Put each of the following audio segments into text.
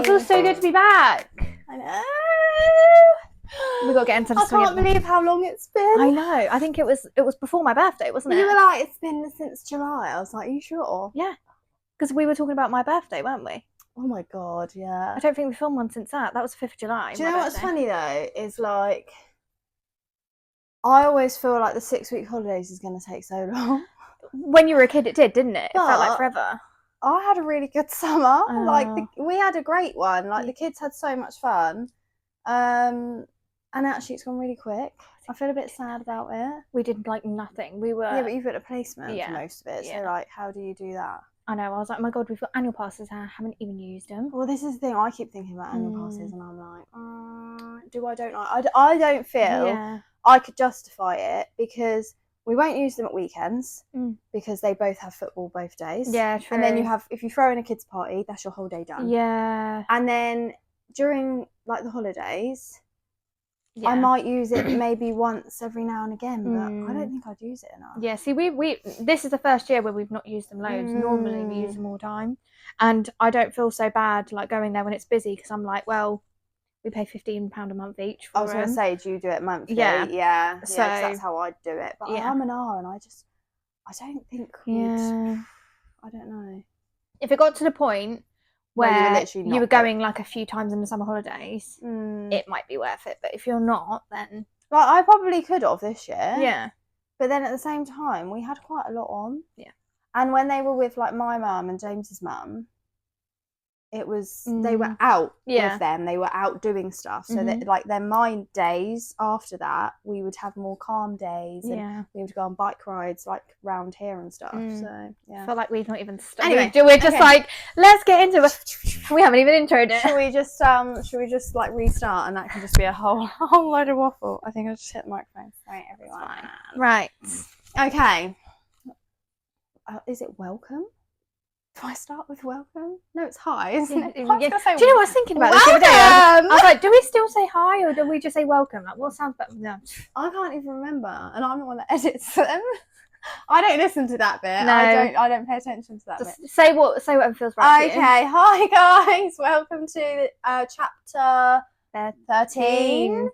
it feels so good to be back. I know. We got to get into the swing. I can't believe how long it's been. I know. I think it was before my birthday, wasn't it? You were like, it's been since July. I was like, are you sure? Yeah. Because we were talking about my birthday, weren't we? Oh my God, yeah. I don't think we filmed one since that. That was the 5th of July. Do you know what's funny though? Is like, I always feel like the 6-week holidays is going to take so long. When you were a kid, it did, didn't it? It felt like forever. I had a really good summer. We had a great one. Like the kids had so much fun. And actually it's gone really quick. I feel a bit sad about it. We did like nothing. We were... Yeah, but you've got a placement for most of it. So like, how do you do that? I know. I was like, oh my God, we've got annual passes and I haven't even used them. Well, this is the thing. I keep thinking about annual passes and I'm like, do I, don't I? I don't feel I could justify it because we won't use them at weekends because they both have football both days. Yeah, true. And then you have, if you throw in a kids' party, that's your whole day done. Yeah. And then during like the holidays, I might use it maybe once every now and again, but I don't think I'd use it enough. Yeah, see, we this is the first year where we've not used them loads. Normally we use them all the time. And I don't feel so bad like going there when it's busy because I'm like, well, we pay £15 a month each for I was going to say, do you do it monthly? Yeah. So that's how I'd do it. But I'm an R and I don't think I don't know. If it got to the point where you were going like a few times in the summer holidays, it might be worth it. But if you're not, then... Like, I probably could have this year. Yeah. But then at the same time, we had quite a lot on. Yeah. And when they were with like my mum and James's mum, it was they were out with them. They were out doing stuff. So that like their mind days after that, we would have more calm days. And we would go on bike rides like round here and stuff. So yeah. I feel like we've not even started. Anyway, we're just like, let's get into it. We haven't even introed it. Should we just like restart and that can just be a whole load of waffle? I think I'll just hit the microphone. Sorry, everyone. Right. Okay. Is it welcome? Do I start with welcome? No, it's hi, isn't it? Do you know what I was thinking about this the other day? I was like, do we still say hi or do we just say welcome? Like, what sounds better? No. I can't even remember, and I'm the one that edits them. I don't listen to that bit. No. I don't pay attention to that just bit. Say whatever feels right to you. Okay, hi guys. Welcome to chapter 13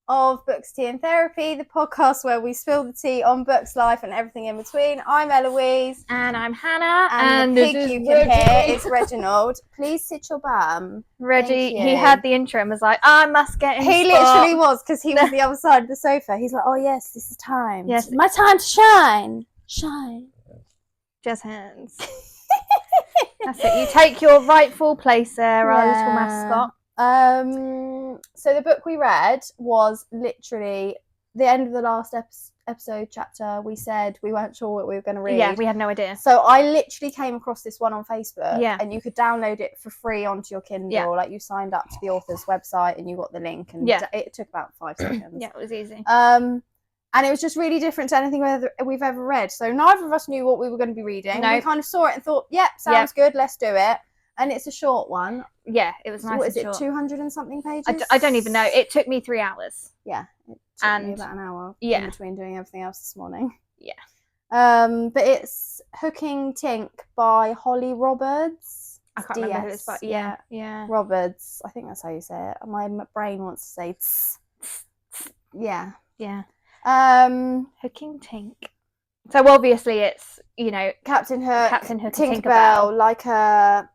of Books, Tea and Therapy, the podcast where we spill the tea on books, life and everything in between. I'm Eloise. And I'm Hannah. And the pig you can hear is Reginald. Please sit your bum. Reggie, he heard the intro and was like, I must get in He literally was, because he was the other side of the sofa. He's like, oh yes, this is time. Yes. My time to shine. Shine. Just hands. That's it. You take your rightful place there, our little mascot. So the book we read was literally the end of the last episode chapter. We said we weren't sure what we were going to read. Yeah, we had no idea. So I literally came across this one on Facebook. Yeah. And you could download it for free onto your Kindle. Yeah. Like you signed up to the author's website and you got the link. And it took about 5 seconds. Yeah, it was easy. And it was just really different to anything we've ever read. So neither of us knew what we were going to be reading. No. We kind of saw it and thought, sounds good, let's do it. And it's a short one. Yeah, it was nice. What is and it, short. 200 and something pages? I don't even know. It took me 3 hours. Yeah, it took me about an hour in between doing everything else this morning. Yeah. But it's Hooking Tink by Holly Roberds. I can't remember who it's by. Yeah. Roberds. I think that's how you say it. My brain wants to say tss. Yeah. Yeah. Hooking Tink. So obviously it's, Captain Hook and Tinkerbell, like a...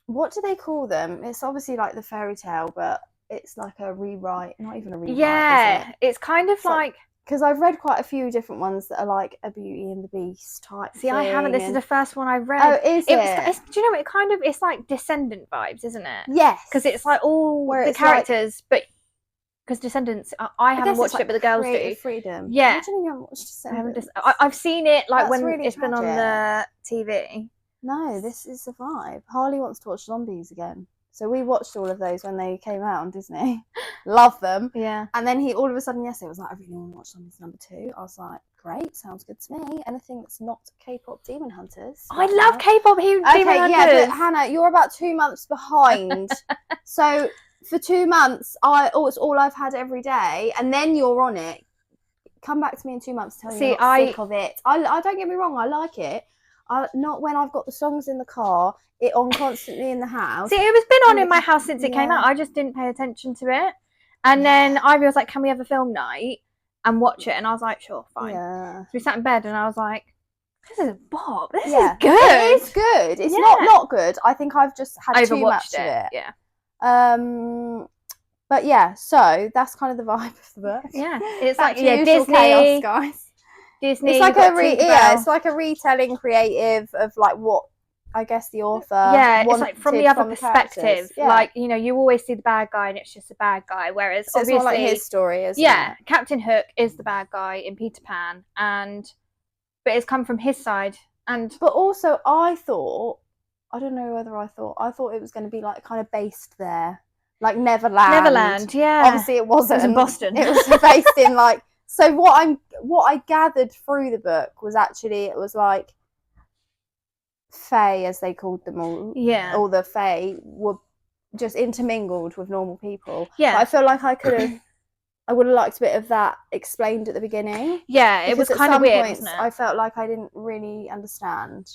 What do they call them? It's obviously like the fairy tale, but it's like a rewrite. Not even a rewrite, yeah, is it? it's kind of like... Because I've read quite a few different ones that are like a Beauty and the Beast type See, I haven't. This is the first one I've read. Oh, is it? Do you know, it kind of... It's like Descendant vibes, isn't it? Yes. Because it's like all the characters, but... Because Descendants, I haven't watched it, but the girls do. Freedom. Yeah. What do you mean you haven't watched Descendants? I've seen it like That's when really it's been on the TV. No, this is the vibe. Harley wants to watch zombies again. So we watched all of those when they came out on Disney. Love them. Yeah. And then he all of a sudden yesterday was like, I really want to watch Zombies number 2. I was like, great, sounds good to me. Anything that's not K-pop Demon Hunters. I love K-pop Demon Hunters. Yeah, but Hannah, you're about 2 months behind. So for 2 months, it's all I've had every day, and then you're on it. Come back to me in 2 months, tell me you're not sick of it. I don't get me wrong, I like it. Not when I've got the songs in the car, it on constantly in the house. See, it was been on in my house since it came out. I just didn't pay attention to it. And then Ivy was like, can we have a film night and watch it? And I was like, sure, fine. Yeah. So we sat in bed and I was like, this is a bop. This is good. It is good. It's not good. I think I've just had too much of it. Yeah. But yeah, so that's kind of the vibe of the book. Yeah. It's like Disney. Chaos, guys. Disney. It's like it's like a retelling creative of like what I guess the author it's like from the other perspective. Like, you know, you always see the bad guy and it's just a bad guy, whereas so obviously it's more like his story, isn't it? Captain Hook is the bad guy in Peter Pan, but it's come from his side. But also I thought it was going to be like kind of based there, like Neverland. Yeah, obviously it wasn't. It was in Boston. It was based in like, so what I gathered through the book was actually it was like Fae, as they called them all. Yeah. All the Fae were just intermingled with normal people. Yeah. But I feel like I would have liked a bit of that explained at the beginning. Yeah, it was kind of weird, wasn't it? I felt like I didn't really understand.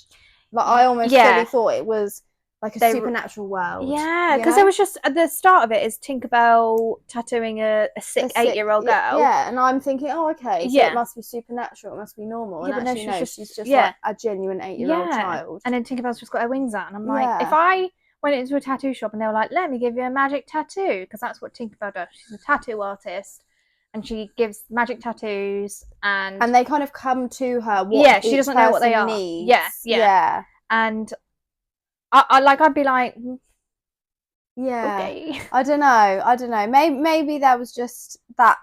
Like I almost really thought it was like a supernatural world. Yeah, because it was just at the start of it is Tinkerbell tattooing a sick 8-year-old girl. Yeah, and I'm thinking, oh, okay, so it must be supernatural, it must be normal. And actually, no, she's just like a genuine 8-year-old child. And then Tinkerbell's just got her wings out, and I'm like, if I went into a tattoo shop and they were like, let me give you a magic tattoo, because that's what Tinkerbell does. She's a tattoo artist. And she gives magic tattoos, and they kind of come to her. What she doesn't know what they are. Needs. Yeah. And I'd be like, okay. I don't know. Maybe there was just that.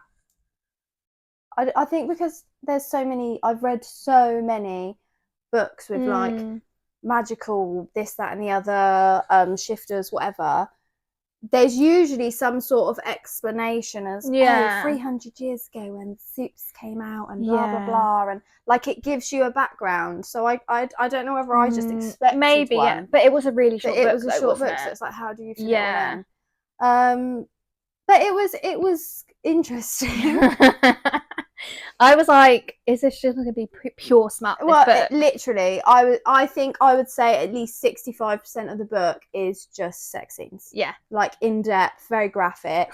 I think because there's so many. I've read so many books with like magical this, that, and the other, shifters, whatever. There's usually some sort of explanation as 300 years ago when suits came out and blah blah blah, and like it gives you a background. So I don't know whether I just expected one. But it was a really short book. It was a short book, so it's like, how do you fit it in? But it was interesting. I was like, is this just going to be pure smut? Literally, I think I would say at least 65% of the book is just sex scenes. Yeah. Like in depth, very graphic.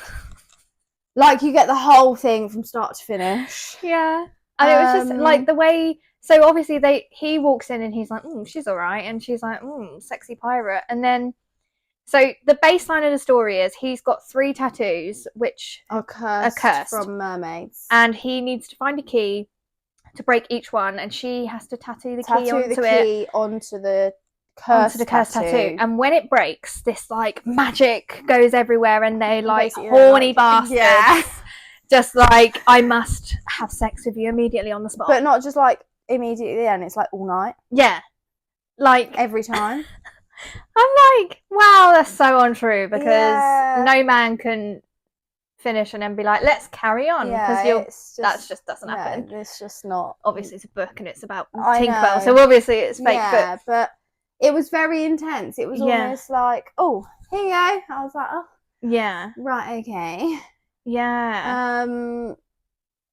Like you get the whole thing from start to finish. Yeah. And it was just like the way, so obviously he walks in and he's like, she's all right. And she's like, sexy pirate. And then, so the baseline of the story is he's got 3 tattoos which are cursed from mermaids, and he needs to find a key to break each one, and she has to tattoo the key onto the cursed tattoo. And when it breaks, this like magic goes everywhere, and they like horny bastards just like, I must have sex with you immediately on the spot. But not just like immediately then, it's like all night. Yeah, like every time. I'm like, wow, that's so untrue, because no man can finish and then be like, let's carry on, because that just doesn't happen. It's just not. Obviously, it's a book and it's about Tinkerbell, so obviously it's fake. Yeah, but it was very intense. It was almost like, oh, here you go. I was like, oh, yeah, right, okay, yeah.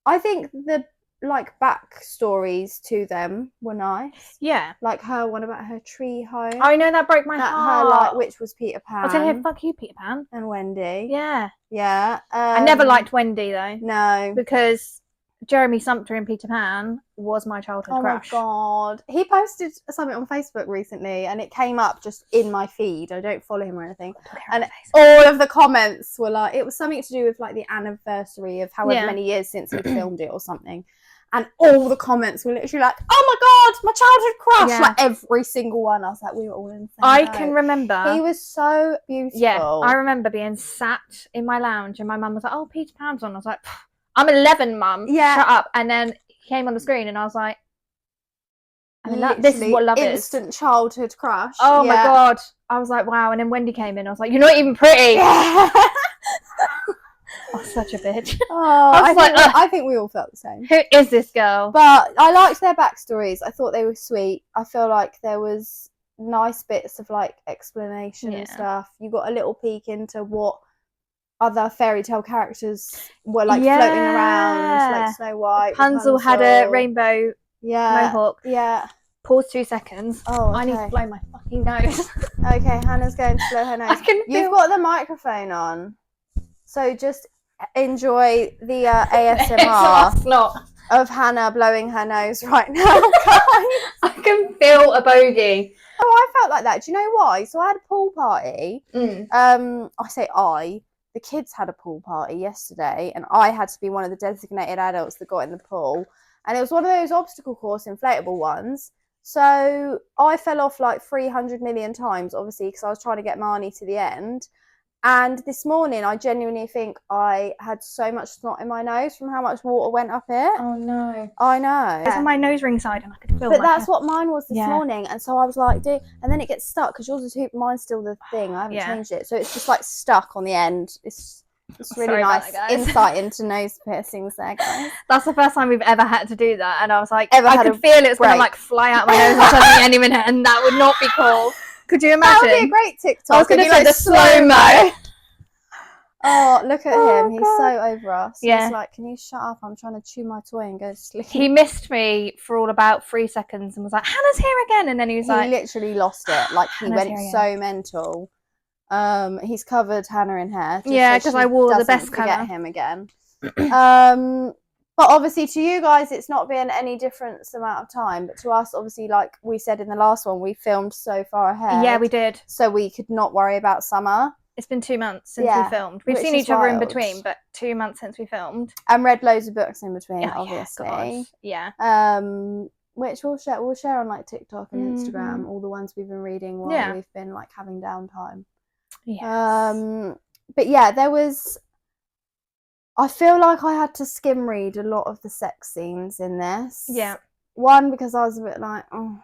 I think the like backstories to them were nice. Yeah, like her one about her tree home. I know, that broke my heart. Her like, which was Peter Pan. I was telling her, fuck you, Peter Pan and Wendy. Yeah. I never liked Wendy though. No, because Jeremy Sumpter in Peter Pan was my childhood crush. Oh my god, he posted something on Facebook recently, and it came up just in my feed. I don't follow him or anything, and all of the comments were like, it was something to do with like the anniversary of however many years since he filmed it or something. And all the comments were literally like, oh my god, my childhood crush. Like every single one. I was like, we were all in the same boat. can remember. He was so beautiful. Yeah, I remember being sat in my lounge and my mum was like, oh, Peter Pan's on. I was like, I'm 11, mum. Yeah. Shut up. And then he came on the screen and I was like, this is what love is. Instant childhood crush. Oh my god. I was like, wow. And then Wendy came in. I was like, you're not even pretty. Yeah. Oh, such a bitch. Oh, I think we all felt the same. Who is this girl? But I liked their backstories. I thought they were sweet. I feel like there was nice bits of like explanation and stuff. You got a little peek into what other fairy tale characters were like floating around, like Snow White. Rapunzel had a rainbow mohawk. Yeah. Pause 2 seconds. Oh, okay. I need to blow my fucking nose. Okay, Hannah's going to blow her nose. You've got the microphone on, so just enjoy the ASMR of Hannah blowing her nose right now, guys. I can feel a bogey. Oh, I felt like that. Do you know why? So I had a pool party. The kids had a pool party yesterday, and I had to be one of the designated adults that got in the pool. And it was one of those obstacle course inflatable ones. So I fell off like 300 million times, obviously, because I was trying to get Marnie to the end. And this morning, I genuinely think I had so much snot in my nose from how much water went up it. Oh, no. I know. It's on my nose ring side, and I could feel But that's what mine was this morning. And so I was like, and then it gets stuck, because yours is hoop, mine's still the thing. I haven't changed it. So it's just like stuck on the end. It's really nice insight into nose piercings there, guys. That's the first time we've ever had to do that. And I was like, I could feel it was going to like fly out my nose or something any minute, and that would not be cool. Could you imagine? That would be a great TikTok. I was going to say the slow-mo. Oh, look at him. He's so over us. Yeah. He's like, can you shut up? I'm trying to chew my toy and go to sleep. He missed me for all about 3 seconds and was like, Hannah's here again. And then he was like... He literally lost it. Like, he went so mental. He's covered Hannah in hair. Yeah, because I wore the best colour. colour. Forget him again. But obviously to you guys, it's not been any difference amount of time. But to us, obviously, like we said in the last one, we filmed so far ahead. Yeah, we did. So we could not worry about summer. It's been 2 months since we filmed. We've seen each other in between, but 2 months since we filmed. And read loads of books in between, obviously. Yeah. Which we'll share on like TikTok and Instagram, all the ones we've been reading while we've been like having downtime. Yes. But yeah, I feel like I had to skim read a lot of the sex scenes in this. Yeah. One, because I was a bit like, oh,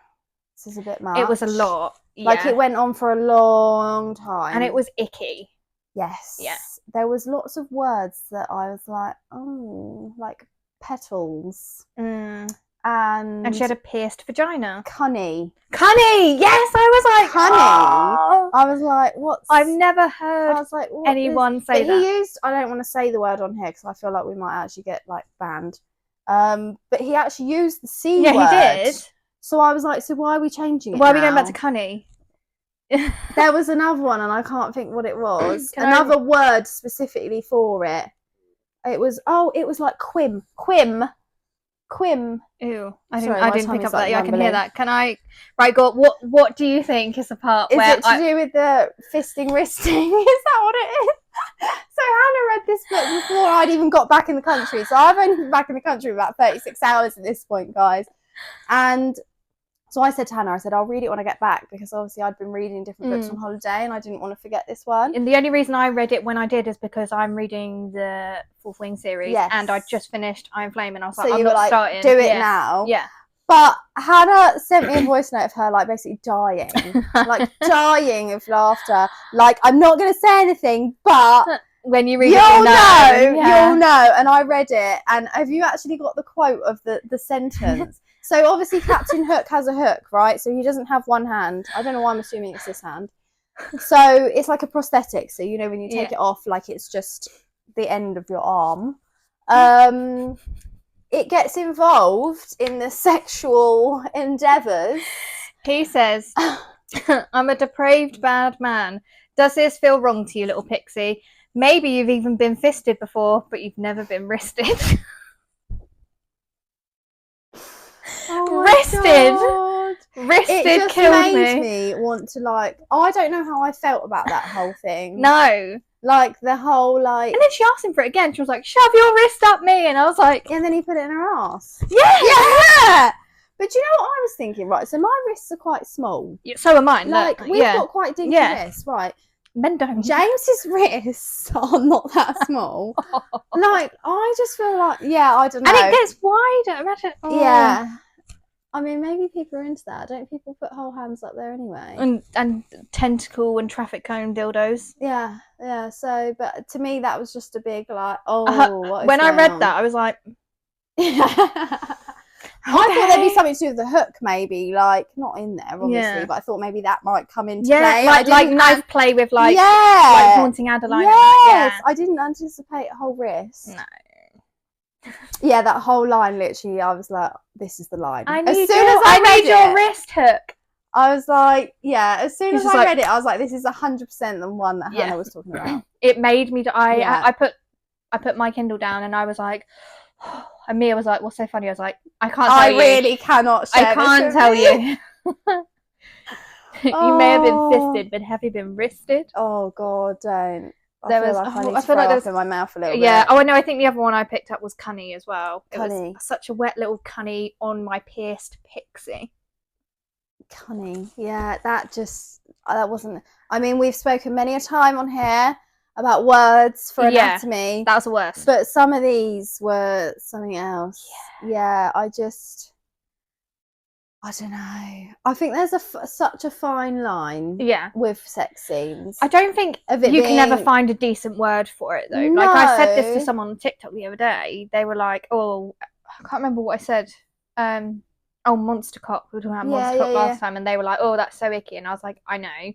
this is a bit much. It was a lot. Like, it went on for a long time. And it was icky. Yes. Yeah. There was lots of words that I was like, oh, like petals. And she had a pierced vagina. Cunny. Yes, I was like, Cunny. Oh. I was like, what's... I've never heard anyone say that. He used... I don't want to say the word on here because I feel like we might actually get, like, banned. But he actually used the C word. Yeah, he did. So I was like, so why are we changing it Why are we going back to cunny? There was another one and I can't think what it was. Another word specifically for it. It was like quim. Ew. I didn't pick up that. Yeah, I can hear that. Can I... Right, go. What do you think is the part where... Is it to do with the fisting, wristing? Is that what it is? So Hannah read this book before I'd even got back in the country. So I've only been back in the country about 36 hours at this point, guys. And... so I said to Hannah, I'll read it when I get back, because obviously I'd been reading different books on holiday and I didn't want to forget this one. And the only reason I read it when I did is because I'm reading the Fourth Wing series and I just finished Iron Flame and I was like, I'm not starting. Do it now. Yeah. But Hannah sent me a voice note of her like basically dying. Like dying of laughter. Like, I'm not going to say anything, but... when you read you'll know. And I read it. And have you actually got the quote of the sentence? So obviously Captain Hook has a hook, right? So he doesn't have one hand. I don't know why I'm assuming it's this hand. So it's like a prosthetic. So, you know, when you take it off, like it's just the end of your arm. It gets involved in the sexual endeavours. He says, I'm a depraved bad man. Does this feel wrong to you, little pixie? Maybe you've even been fisted before, but you've never been wristed. Wristed killed me want to, like, I don't know how I felt about that whole thing. No, like the whole, like, and then she asked him for it again. She was like, shove your wrist up me, and I was like, and then he put it in her ass. Yeah. But you know what I was thinking, right? So my wrists are quite small. So are mine. Like, we've got quite dinky wrists, right? Men don't. James's wrists are not that small. Like, I just feel like, I don't know. And it gets wider. Imagine. Oh. Yeah. I mean, maybe people are into that. Don't people put whole hands up there anyway? And tentacle and traffic cone dildos. Yeah. So, but to me, that was just a big, like, what when I read that, I was like... I thought there'd be something to do with the hook, maybe, like, not in there, obviously, but I thought maybe that might come into play. Like knife play with, like Haunting Adeline. Yes, I didn't anticipate a whole wrist. No. Yeah, that whole line, literally, I was like, this is the line. I made your wrist hook. I was like, yeah, as soon as I read it, I was like, this is 100% the one that Hannah was talking about. It made me, I put my Kindle down and I was like, oh, and Mia was like, what's so funny? I was like, I can't tell you. I really cannot share I can't tell you. You may have been fisted, but have you been wristed? Oh, God, don't. I feel like there was in my mouth a little bit. Yeah. Oh, I know. I think the other one I picked up was Cunny as well. Cunny. It was such a wet little Cunny on my pierced pixie. Cunny. Yeah, that wasn't. I mean, we've spoken many a time on here about words for anatomy. That was the worst. But some of these were something else. Yeah, I don't know. I think there's such a fine line with sex scenes. I don't think you can ever find a decent word for it, though. No. Like, I said this to someone on TikTok the other day. They were like, oh, I can't remember what I said. Monster cock. We were talking about monster cock last time. And they were like, oh, that's so icky. And I was like, I know.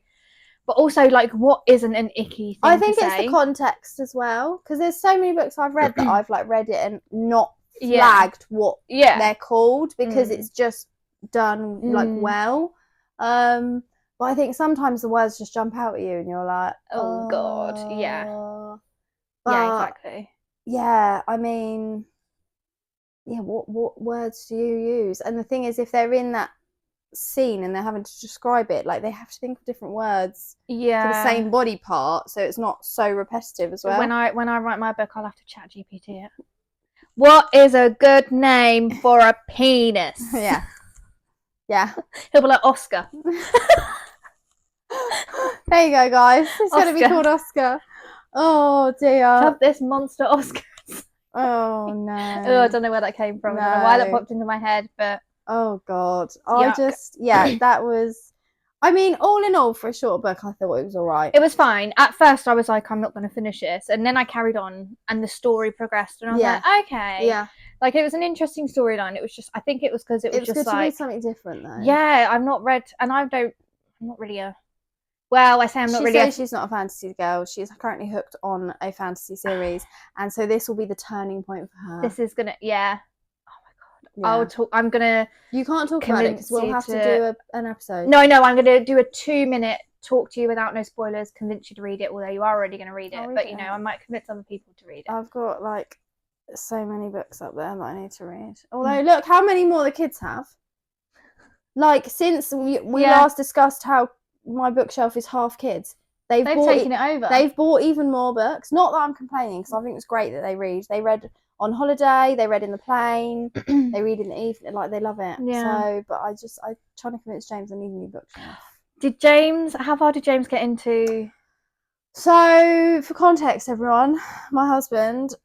But also, like, what isn't an icky thing I think to it's say? the context as well. Because there's so many books I've read that I've, like, read it and not flagged what they're called. Because it's just done like well, but I think sometimes the words just jump out at you and you're like, oh God, yeah, exactly. Yeah, I mean, what words do you use? And the thing is, if they're in that scene and they're having to describe it, like, they have to think of different words for the same body part, so it's not so repetitive as well. When I write my book, I'll have to chat GPT it. What is a good name for a penis? Yeah. He'll be like, Oscar. There you go, guys. It's going to be called Oscar. Oh, dear. Love this monster Oscar. Oh, no. I don't know where that came from. I don't know why that popped into my head, but... Oh, God. That was... I mean, all in all, for a short book, I thought it was all right. It was fine. At first, I was like, I'm not going to finish this. And then I carried on, and the story progressed, and I was like, okay. Yeah. Like, it was an interesting storyline. It was just, I think it was because it was just good like... to read something different, though. Yeah, I'm not read, and I'm not really a... Well, I say I'm not really... She's not a fantasy girl. She's currently hooked on a fantasy series, and so this will be the turning point for her. This is gonna... Yeah. Oh, my God. I'm gonna... You can't talk about it, because we'll have to do an episode. No, I'm gonna do a 2-minute talk to you without no spoilers, convince you to read it, although you are already going to read it. But, you know, I might convince other people to read it. I've got, like... so many books up there that I need to read. Although, look how many more the kids have. Like, since we last discussed how my bookshelf is half kids, they've taken it over. They've bought even more books. Not that I'm complaining, because I think it's great that they read. They read on holiday, they read in the plane, they read in the evening. Like, they love it. Yeah. So, but I'm trying to convince James I need a new bookshelf. How far did James get into? So, for context, everyone, my husband,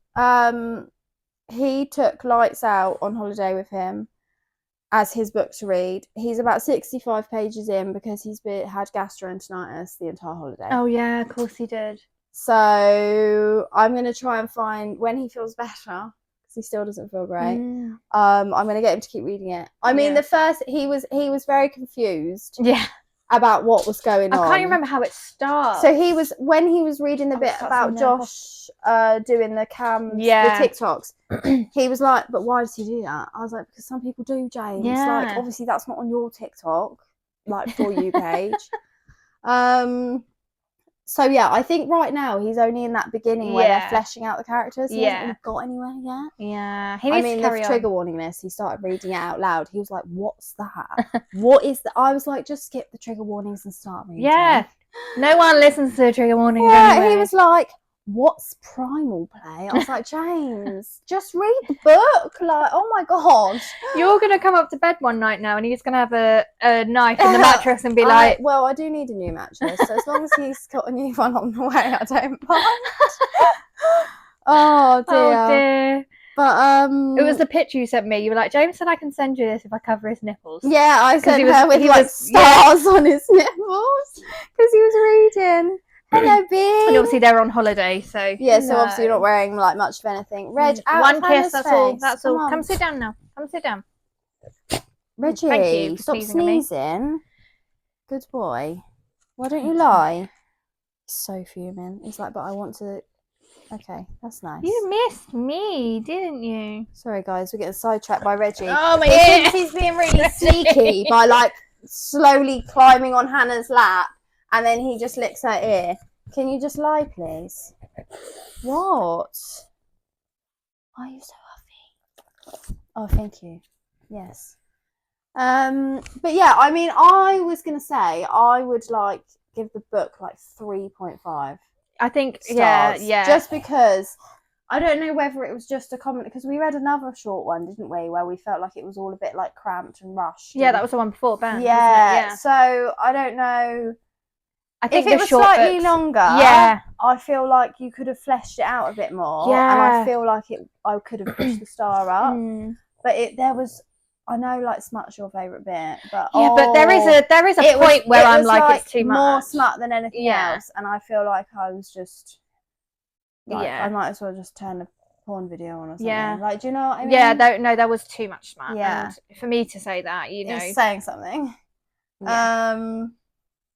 he took Lights Out on holiday with him as his book to read. He's about 65 pages in because he's had gastroenteritis the entire holiday. Oh, yeah, of course he did. So I'm going to try and find, when he feels better, because he still doesn't feel great, I'm going to get him to keep reading it. I mean, the first, he was very confused. Yeah. About what was going on. I can't even remember how it starts. So when he was reading the bit about Josh doing the cams, the TikToks, he was like, but why does he do that? I was like, because some people do, James. Yeah. Like, obviously that's not on your TikTok, like, For You page. So yeah, I think right now he's only in that beginning where they're fleshing out the characters. He hasn't really got anywhere yet. Yeah, he needs to carry on. Trigger warning list. He started reading it out loud. He was like, "What's that? What is that?" I was like, "Just skip the trigger warnings and start reading." Yeah, no one listens to the trigger warnings. Yeah, anyway. He was like, "What's primal play?" I was like, "James, just read the book." Like, oh my God, you're gonna come up to bed one night now, and he's gonna have a knife in the mattress and be like, "Well, I do need a new mattress, so as long as he's got a new one on the way, I don't mind." Oh dear. But it was the picture you sent me. You were like, James said I can send you this if I cover his nipples. Yeah, I sent her with like stars on his nipples because he was reading. Hello, Bing. And obviously they're on holiday, so yeah. So obviously you're not wearing like much of anything. Reg, out one kiss. That's all. That's all. Come sit down now. Come sit down. Reggie, thank you. Stop sneezing. Good boy. Why don't you lie? He's so fuming. He's like, but I want to Okay, that's nice. You missed me, didn't you? Sorry, guys, we're getting sidetracked by Reggie. Oh my He god! thinks he's being really sneaky by like slowly climbing on Hannah's lap, and then he just licks her ear. Can you just lie, please? What? Why are you so huffy? Oh, thank you. Yes. But yeah, I mean, I was gonna say I would like give the book like 3.5. I think stars, yeah. Just because I don't know whether it was just a comment, because we read another short one, didn't we, where we felt like it was all a bit like cramped and rushed. Yeah, that was the one before Ben. Yeah. So I don't know. I think if it was slightly longer, yeah, I feel like you could have fleshed it out a bit more. Yeah. And I feel like I could have pushed the star up. But there was, I know, like, smut's your favourite bit, but yeah, but there is a point where I'm like it's too much. More smut than anything else, and I feel like I was just like, I might as well just turn a porn video on or something. Yeah, like, do you know what I mean? Yeah, there was too much smut. Yeah, and for me to say that, it's saying something. Yeah.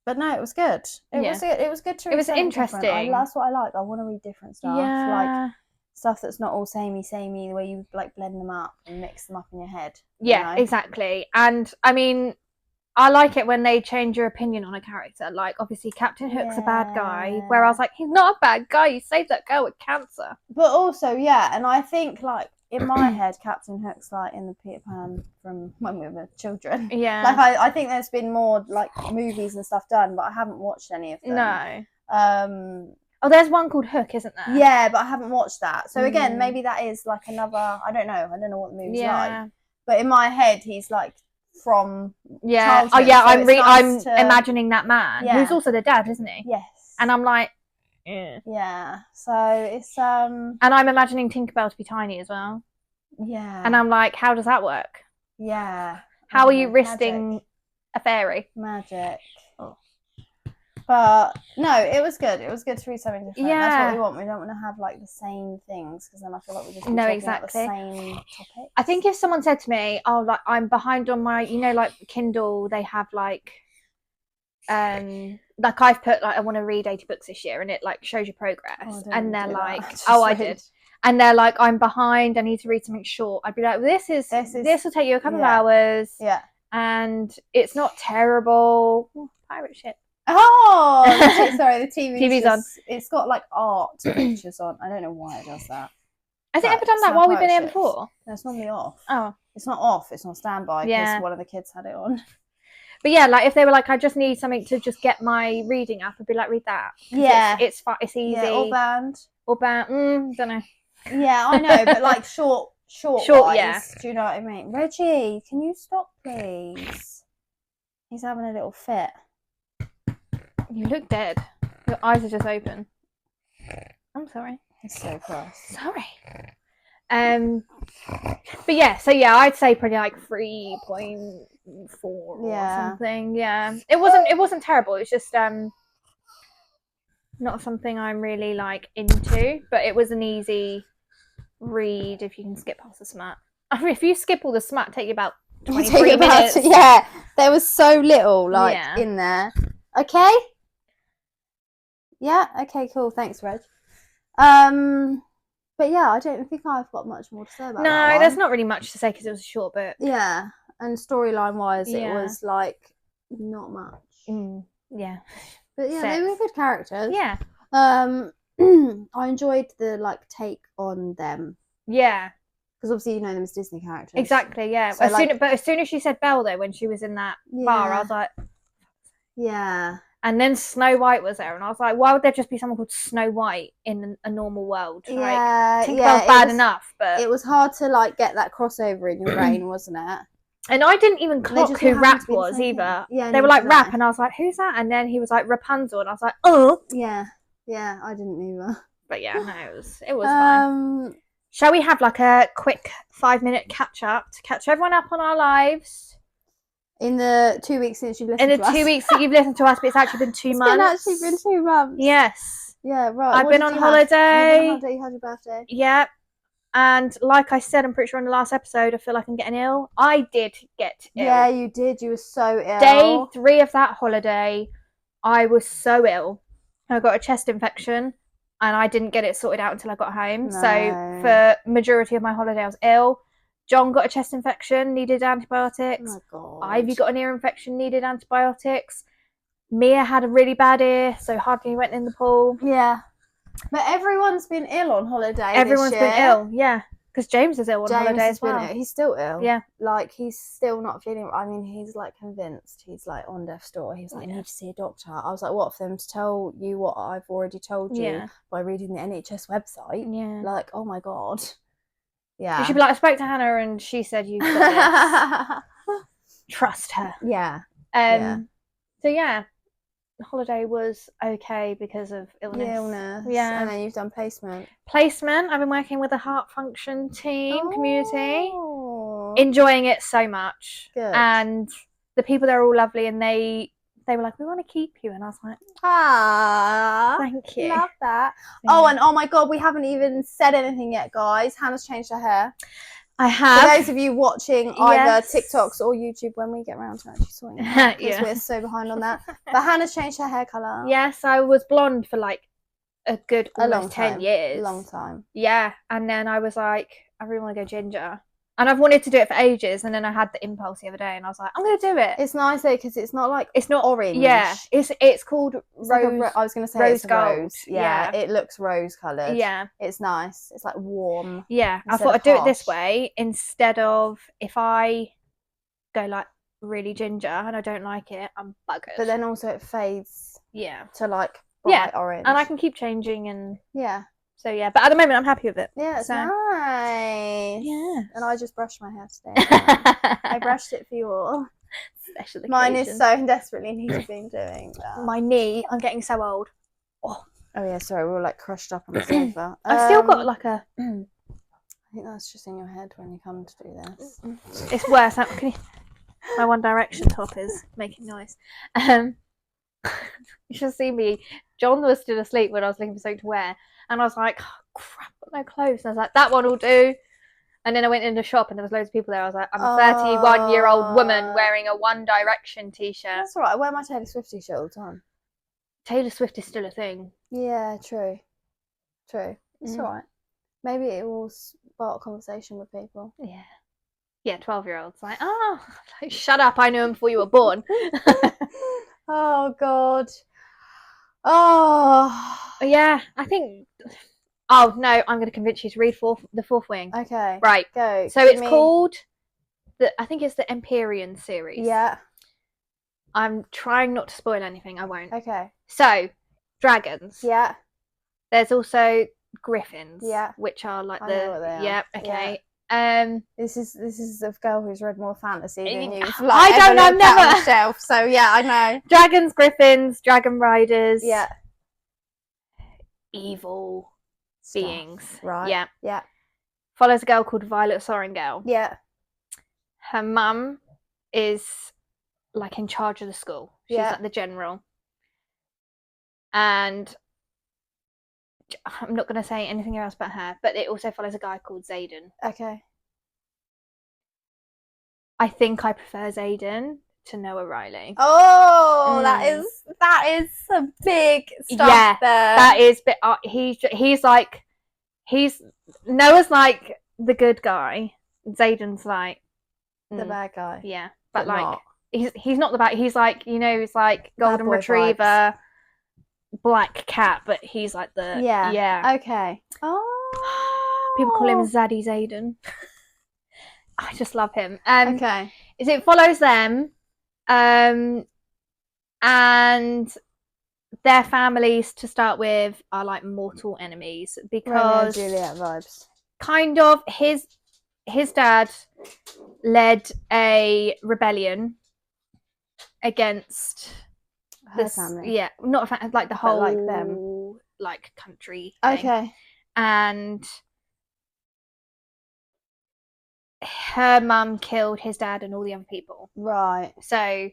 But no, it was good. It was good. It was good to read. It was interesting. That's what I like. I want to read different stuff. Like stuff that's not all samey, the way you like blend them up and mix them up in your head. Yeah, exactly. And I mean, I like it when they change your opinion on a character. Like, obviously, Captain Hook's a bad guy, where I was like, he's not a bad guy. He saved that girl with cancer. But also, and I think, like, in my head, Captain Hook's like in the Peter Pan from when we were children. Yeah. Like, I think there's been more like movies and stuff done, but I haven't watched any of them. No. Oh, there's one called Hook, isn't there? Yeah, but I haven't watched that. So again, maybe that is like another. I don't know what the movie's like. But in my head, he's like from childhood. Oh yeah, so I'm imagining that man who's also the dad, isn't he? Yes. And I'm like. Yeah. So it's And I'm imagining Tinkerbell to be tiny as well. Yeah. And I'm like, how does that work? Yeah. How are you wristing a fairy? Magic. Oh. But no, it was good. It was good to read something different. Yeah. That's what we want. We don't want to have like the same things, because then I feel like we just keep talking about the same topic. I think if someone said to me, "Oh, like I'm behind on my," like Kindle, they have like I've put like I want to read 80 books this year, and it like shows your progress, and they're like, I did, and they're like, I'm behind, I need to read something short. I'd be like, this will take you a couple of hours, and it's not terrible. Pirate shit. Oh, sorry, the TV's on. It's got like art pictures on. I don't know why it does that. Has it ever done that while we've been here before? No, it's normally off. Oh, it's not off. It's on standby because one of the kids had it on. But yeah, like if they were like, I just need something to just get my reading up, I'd be like, read that. Yeah, it's easy. Yeah, or band. Don't know. Yeah, I know, but like short. Yeah. Do you know what I mean? Reggie, can you stop, please? He's having a little fit. You look dead. Your eyes are just open. I'm sorry. It's so gross. Sorry. But yeah, so I'd say probably like 3.4 or something. Yeah, it wasn't terrible. It's just not something I'm really like into, but it was an easy read if you can skip past the smut. I mean, if you skip all the smut, take you about 23 minutes. Yeah, there was so little in there. Okay. Yeah. Okay. Cool. Thanks, Reg. But yeah, I don't think I've got much more to say about that. No, there's not really much to say because it was a short book. Yeah, and storyline wise, it was like not much. Yeah, but they were good characters. Yeah. I enjoyed the like take on them. Yeah, because obviously you know them as Disney characters. Exactly. Yeah. So as soon as she said Belle though, when she was in that bar, I was like, yeah. And then Snow White was there, and I was like, why would there just be someone called Snow White in a normal world? Like, Tinkerbell's bad enough, but... It was hard to, like, get that crossover in your brain, wasn't it? And I didn't even clock who Rap was, either. Yeah, they were like, Rap, and I was like, who's that? And then he was like, Rapunzel, and I was like, oh! Yeah, I didn't either. But yeah, no, it was fine. Shall we have, like, a quick 5-minute catch-up to catch everyone up on our lives? In the 2 weeks since you've listened to us. In the 2 weeks that you've listened to us, but it's actually been 2 months. It's been 2 months. Yes. Yeah, right. I've been on holiday. You had your birthday. Yep. And like I said, I'm pretty sure in the last episode, I feel like I'm getting ill. I did get ill. Yeah, you did. You were so ill. Day 3 of that holiday, I was so ill. I got a chest infection. and I didn't get it sorted out until I got home. No. So for majority of my holiday, I was ill. John got a chest infection, needed antibiotics. Oh my God. Ivy got an ear infection, needed antibiotics. Mia had a really bad ear, so hardly went in the pool. Yeah. But everyone's been ill on holiday. Everyone's been ill, yeah. Because James is ill on holiday as well. He's still ill. Yeah. Like, he's still not feeling... I mean, he's, like, convinced. He's, like, on death's door. He's like, I need to see a doctor. I was like, what, for them to tell you what I've already told you by reading the NHS website? Yeah. Like, oh, my God. Yeah. You should be like, I spoke to Hannah and she said you've got this. Trust her. Yeah. So, yeah. Holiday was okay because of illness. Yeah. And then you've done placement. I've been working with a heart function team community, enjoying it so much. Good. And the people there are all lovely, and they were like, we want to keep you, and I was like, thank you, love that. Yeah. Oh, and oh my God, we haven't even said anything yet, guys. Hannah's changed her hair. I have. For those of you watching either TikToks or YouTube, when we get around to actually sorting it out, because we're so behind on that. But Hannah's changed her hair colour. Yes, I was blonde for like a good almost 10 years. Long time. Yeah, and then I was like, I really want to go ginger. And I've wanted to do it for ages, and then I had the impulse the other day, and I was like, I'm going to do it. It's nice though, because it's not orange. Yeah, it's called rose. Like I was going to say rose gold. Rose. Yeah, it looks rose coloured. Yeah, it's nice. It's like warm. Yeah, I thought I'd do it this way instead of if I go like really ginger and I don't like it, I'm buggered. But then also it fades. Yeah. To like bright orange. And I can keep changing and yeah. So yeah, but at the moment I'm happy with it. Yeah, it's nice. Yeah. And I just brushed my hair today. I brushed it for you all. Special occasion. Mine is so desperately needs being doing that. My knee, I'm getting so old. Oh yeah, sorry, we were like crushed up on the sofa. I've still got like a I think that's just in your head when you come to do this. It's worse. My One Direction top is making noise. You should see me. John was still asleep when I was looking for something to wear. And I was like, oh, crap, I've got no clothes. And I was like, that one will do. And then I went in the shop and there was loads of people there. I was like, I'm a 31-year-old woman wearing a One Direction t-shirt. That's all right. I wear my Taylor Swift t-shirt all the time. Taylor Swift is still a thing. Yeah, true. It's all right. Maybe it will spark a conversation with people. Yeah. Yeah, 12-year-olds like, like, shut up, I knew him before you were born. Oh, God. Oh. Yeah, I think... Oh, no, I'm going to convince you to read The Fourth Wing. Okay. Right. Go. So it's called... I think it's the Empyrean series. Yeah. I'm trying not to spoil anything, I won't. Okay. So, dragons. Yeah. There's also griffins. Yeah. Which are like I know what they are. Yeah, okay. Yeah. This is a girl who's read more fantasy than you. Like, I don't know, never. Shelf, so yeah, I know. Dragons, griffins, dragon riders. Yeah. Evil beings. Right. Yeah. Yeah. Follows a girl called Violet Sorrengail. Yeah. Her mum is like in charge of the school. She's like the general. And I'm not going to say anything else about her, but it also follows a guy called Xaden. Okay. I think I prefer Xaden to Noah Riley. Oh, that is some big stuff there. That is, but Noah's like the good guy. Xaden's like the bad guy. Yeah, but like not. He's not the bad. He's like, he's like golden retriever. Vibes. Black cat, but he's like the Okay. Oh, people call him Zaddy Xaden. I just love him. Okay. It follows them, and their families to start with are like mortal enemies because Romeo and Juliet vibes. Kind of his dad led a rebellion against her family. Yeah, not like the whole like them, like country thing. Okay. And her mum killed his dad and all the other people. Right. So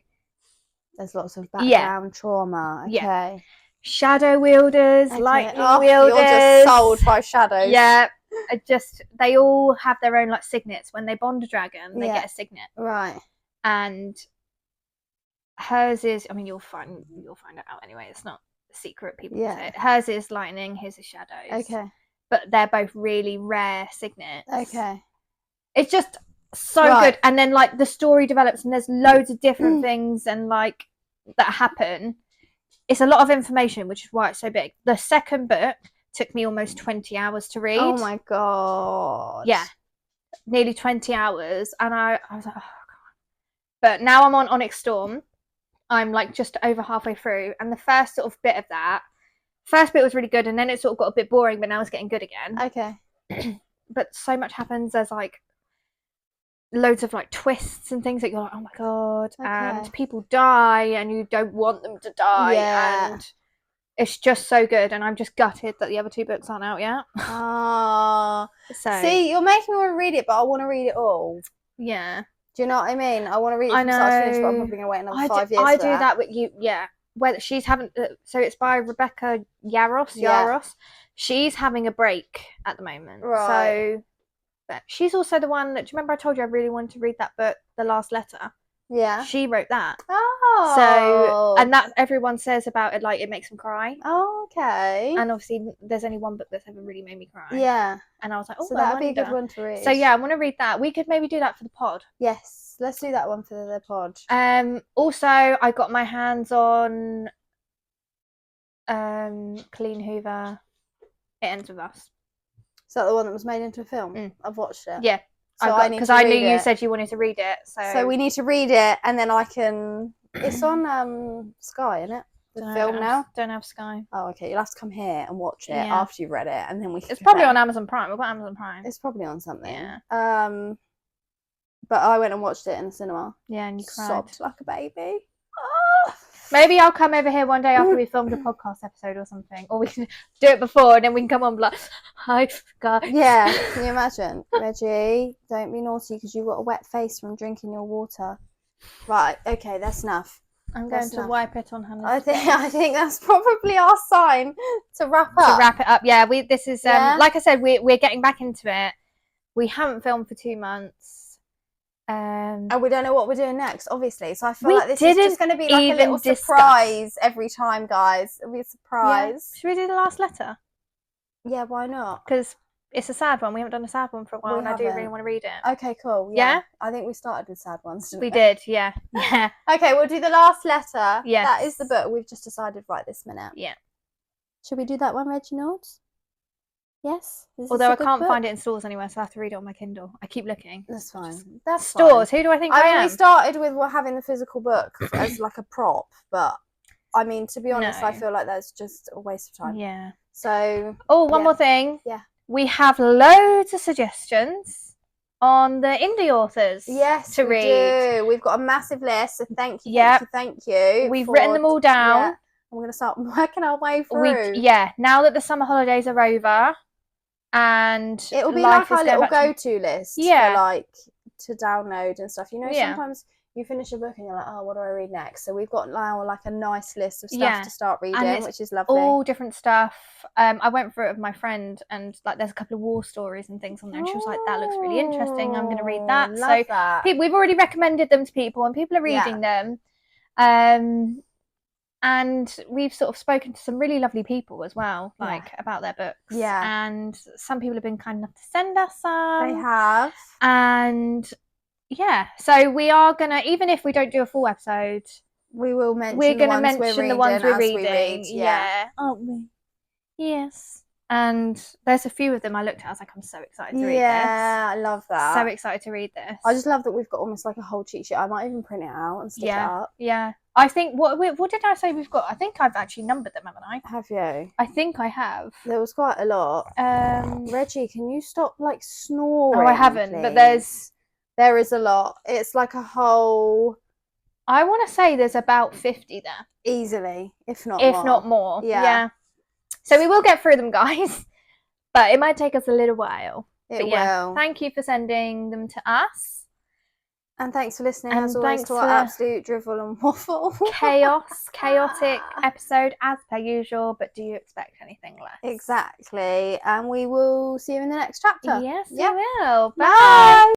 there's lots of background trauma. Okay. Yeah. Shadow wielders, lightning wielders. You're just sold by shadows. Yeah. They all have their own like signets. When they bond a dragon, they get a signet. Right. And hers is, I mean, you'll find it out anyway. It's not secret, people say. Hers is lightning, his is shadows. Okay. But they're both really rare signets. Okay. It's just so good. And then, like, the story develops and there's loads of different things and, like, that happen. It's a lot of information, which is why it's so big. The second book took me almost 20 hours to read. Oh my God. Yeah. Nearly 20 hours. And I was like, oh, God. But now I'm on Onyx Storm. I'm, like, just over halfway through. And the first sort of bit of that, first bit was really good. And then it sort of got a bit boring, but now it's getting good again. Okay. But so much happens. There's, like, loads of, like, twists and things that you're like, oh my God. Okay. And people die and you don't want them to die. Yeah. And it's just so good. And I'm just gutted that the other 2 books aren't out yet. Oh. See, you're making me want to read it, but I want to read it all. Yeah. Do you know what I mean? I want to read it from start to finish, but I'm probably going to wait another 5 years. I do that with you, yeah. Whether she's having, so it's by Rebecca Yaros. She's having a break at the moment. Right. So, but she's also the one that, do you remember I told you I really wanted to read that book, The Last Letter? Yeah. She wrote that. Oh. So, and that everyone says about it, like, it makes them cry. Oh, okay. And obviously there's only one book that's ever really made me cry. Yeah. And I was like, oh, so that'd be a good one to read. So yeah, I want to read that. We could maybe do that for the pod. Yes. Let's do that one for the pod. Also, I got my hands on Colleen Hoover, It Ends With Us. Is that the one that was made into a film? I've watched it. Yeah. So because I knew you said you wanted to read it. So we need to read it, and then I can. It's on Sky, isn't it? The film now. Don't have Sky. Oh, okay. You'll have to come here and watch it after you've read it, and then we can. It's probably on Amazon Prime. We've got Amazon Prime. It's probably on something. Yeah. But I went and watched it in the cinema. Yeah, and you cried. Sobbed like a baby. Oh. Maybe I'll come over here one day after we filmed a podcast episode or something. Or we can do it before and then we can come on and be like, hi, guys. Yeah, can you imagine? Reggie, don't be naughty because you've got a wet face from drinking your water. Right, okay, that's enough. I'm going to wipe it on Hannah's I think that's probably our sign to wrap up. To wrap it up, yeah. This is, like I said, we're getting back into it. We haven't filmed for 2 months. And we don't know what we're doing next, obviously. So I feel like this is just going to be like a little surprise every time, guys. It'll be a surprise. Yeah. Should we do the last letter? Yeah, why not? Because it's a sad one. We haven't done a sad one for a while, and I do really want to read it. Okay, cool. Yeah? I think we started with sad ones, didn't we? We did, yeah. Yeah. Okay, we'll do the last letter. Yeah. That is the book we've just decided right this minute. Yeah. Should we do that one, Reginald? Yes. Although I can't find it in stores anywhere, so I have to read it on my Kindle. I keep looking. That's fine. That's stores. Fine. Who do I think I am? We started with having the physical book as like a prop, but I mean, to be honest, I feel like that's just a waste of time. Yeah. So. Oh, one more thing. Yeah. We have loads of suggestions on the indie authors. Yes, to read. We do. We've got a massive list. So thank you. Yeah. Thank you. We've written them all down. Yeah. We're going to start working our way through. Now that the summer holidays are over. And it'll be like our little go-to list for like to download and stuff. You know, sometimes you finish a book and you're like, oh, what do I read next? So we've got now like a nice list of stuff to start reading, which is lovely. All different stuff. I went through it with my friend, and like there's a couple of war stories and things on there, and she was like, that looks really interesting. I'm going to read that. So that. We've already recommended them to people, and people are reading them. And we've sort of spoken to some really lovely people as well, like about their books. Yeah. And some people have been kind enough to send us some. They have. And yeah, so we are going to, even if we don't do a full episode, we will mention the ones we're reading. Yeah. Aren't we? Yes. And there's a few of them I looked at. I was like, I'm so excited to read this. Yeah, I love that. So excited to read this. I just love that we've got almost like a whole cheat sheet. I might even print it out and stick it up. Yeah. I think, what did I say we've got? I think I've actually numbered them, haven't I? Have you? I think I have. There was quite a lot. Reggie, can you stop like snoring? Oh, I haven't, please? But there is a lot. It's like a whole... I want to say there's about 50 there. Easily, if not more. Yeah. So we will get through them, guys, but it might take us a little while. It will. Thank you for sending them to us. And thanks for listening, as always, to our absolute drivel and waffle. Chaotic episode, as per usual, but do you expect anything less? Exactly. And we will see you in the next chapter. Yes, we will. Bye. Bye.